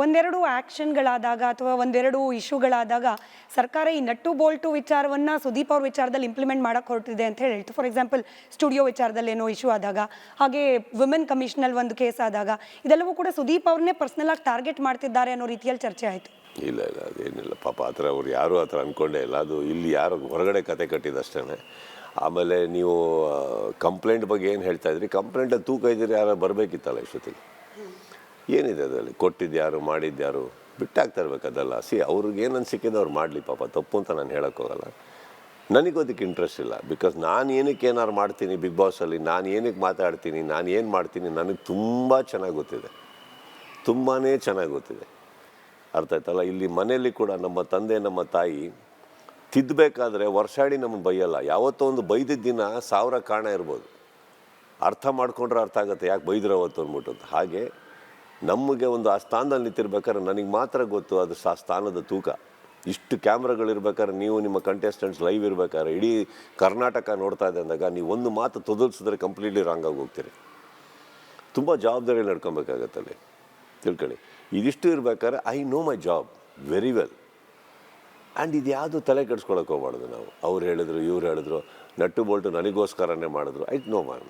ಒಂದೆರಡು ಆ್ಯಕ್ಷನ್ಗಳಾದಾಗ ಅಥವಾ ಒಂದೆರಡು ಇಶ್ಯೂಗಳಾದಾಗ ಸರ್ಕಾರ ಈ ನಟ್ಟು ಬೋಲ್ಟು ವಿಚಾರವನ್ನು ಸುದೀಪ್ ಅವ್ರ ವಿಚಾರದಲ್ಲಿ ಇಂಪ್ಲಿಮೆಂಟ್ ಮಾಡೋಕ್ಕೆ ಹೊರಟಿದೆ ಅಂತ ಹೇಳ್ತು. ಫಾರ್ ಎಕ್ಸಾಂಪಲ್ ಸ್ಟುಡಿಯೋ ವಿಚಾರದಲ್ಲಿ ಏನೋ ಇಶ್ಯೂ ಆದಾಗ, ಹಾಗೆ ವುಮೆನ್ ಕಮಿಷನಲ್ಲಿ ಒಂದು ಕೇಸ್ ಆದಾಗ, ಇದೆಲ್ಲವೂ ಕೂಡ ಸುದೀಪ್ ಅವ್ರನ್ನೇ ಪರ್ಸ್ನಲಾಗಿ ಟಾರ್ಗೆಟ್ ಮಾಡ್ತಿದ್ದಾರೆ ಅನ್ನೋ ರೀತಿಯಲ್ಲಿ ಚರ್ಚೆ ಆಯಿತು. ಇಲ್ಲ ಅದೇನಿಲ್ಲ ಪಾಪ ಆ ಥರ ಅವ್ರು ಯಾರೂ ಆ ಥರ ಅಂದ್ಕೊಂಡೇ ಇಲ್ಲ. ಅದು ಇಲ್ಲಿ ಯಾರು ಹೊರಗಡೆ ಕತೆ ಕಟ್ಟಿದಷ್ಟೇ. ಆಮೇಲೆ ನೀವು ಕಂಪ್ಲೇಂಟ್ ಬಗ್ಗೆ ಏನು ಹೇಳ್ತಾ ಇದ್ರಿ, ಕಂಪ್ಲೇಂಟಲ್ಲಿ ತೂಕ ಇದ್ದೀರಿ ಯಾರು ಬರಬೇಕಿತ್ತಲ್ಲ ಇಷ್ಟೊತ್ತಿಗೆ. ಏನಿದೆ ಅದರಲ್ಲಿ, ಕೊಟ್ಟಿದ್ಯಾರು ಮಾಡಿದ್ಯಾರು ಬಿಟ್ಟಾಗ್ತಾ ಇರ್ಬೇಕು ಅದೆಲ್ಲ. ಅವ್ರಿಗೆ ಏನು ಸಿಕ್ಕಿದೆ ಅವ್ರು ಮಾಡಲಿ, ಪಾಪ ತಪ್ಪು ಅಂತ ನಾನು ಹೇಳೋಕ್ಕೋಗಲ್ಲ. ನನಗೂ ಅದಕ್ಕೆ ಇಂಟ್ರೆಸ್ಟ್ ಇಲ್ಲ. ಬಿಕಾಸ್ ನಾನು ಏನಕ್ಕೆ ಏನಾರು ಮಾಡ್ತೀನಿ ಬಿಗ್ ಬಾಸಲ್ಲಿ, ನಾನು ಏನಕ್ಕೆ ಮಾತಾಡ್ತೀನಿ, ನಾನು ಏನು ಮಾಡ್ತೀನಿ ನನಗೆ ತುಂಬ ಚೆನ್ನಾಗಿ ಗೊತ್ತಿದೆ, ತುಂಬಾ ಚೆನ್ನಾಗಿ ಗೊತ್ತಿದೆ. ಅರ್ಥ ಆಯ್ತಲ್ಲ. ಇಲ್ಲಿ ಮನೆಯಲ್ಲಿ ಕೂಡ ನಮ್ಮ ತಂದೆ ನಮ್ಮ ತಾಯಿ ತಿದ್ದಬೇಕಾದ್ರೆ ವರ್ಷಾಡಿ ನಮ್ಮನ್ನು ಬೈಯಲ್ಲ. ಯಾವತ್ತೋ ಒಂದು ಬೈದಿದ್ದ ದಿನ 1000 ಕಾರಣ ಇರ್ಬೋದು, ಅರ್ಥ ಮಾಡ್ಕೊಂಡ್ರೆ ಅರ್ಥ ಆಗುತ್ತೆ ಯಾಕೆ ಬೈದ್ರೆ ಅವತ್ತು ಅಂದ್ಬಿಟ್ಟು. ಹಾಗೆ ನಮಗೆ ಒಂದು ಆ ಸ್ಥಾನದಲ್ಲಿ ನಿಂತಿರ್ಬೇಕಾದ್ರೆ ನನಗೆ ಮಾತ್ರ ಗೊತ್ತು ಅದು ಆ ಸ್ಥಾನದ ತೂಕ. ಇಷ್ಟು ಕ್ಯಾಮ್ರಾಗಳಿರ್ಬೇಕಾದ್ರೆ, ನೀವು ನಿಮ್ಮ ಕಂಟೆಸ್ಟೆಂಟ್ಸ್ ಲೈವ್ ಇರ್ಬೇಕಾದ್ರೆ, ಇಡೀ ಕರ್ನಾಟಕ ನೋಡ್ತಾ ಇದೆ ಅಂದಾಗ ನೀವು ಒಂದು ಮಾತು ತೊದಲ್ಸಿದ್ರೆ ಕಂಪ್ಲೀಟ್ಲಿ ರಾಂಗಾಗಿ ಹೋಗ್ತೀರಿ. ತುಂಬ ಜವಾಬ್ದಾರಿ ನಡ್ಕೊಬೇಕಾಗತ್ತಲ್ಲಿ, ತಿಳ್ಕೊಳ್ಳಿ. ಇದಿಷ್ಟು ಇರ್ಬೇಕಾದ್ರೆ I know my job very well. And ಇದು ಯಾವುದು ತಲೆ ಕೆಡಿಸ್ಕೊಳಕ್ಕೆ ಹೋಗ್ಬಾರ್ದು ನಾವು. ಅವ್ರು ಹೇಳಿದ್ರು, ಇವ್ರು ಹೇಳಿದ್ರು, ನಟ್ಟು ಬೋಲ್ಟು ನನಗೋಸ್ಕರನೇ ಮಾಡಿದ್ರು, ಐ ನೋ ಮ್ಯಾನ್.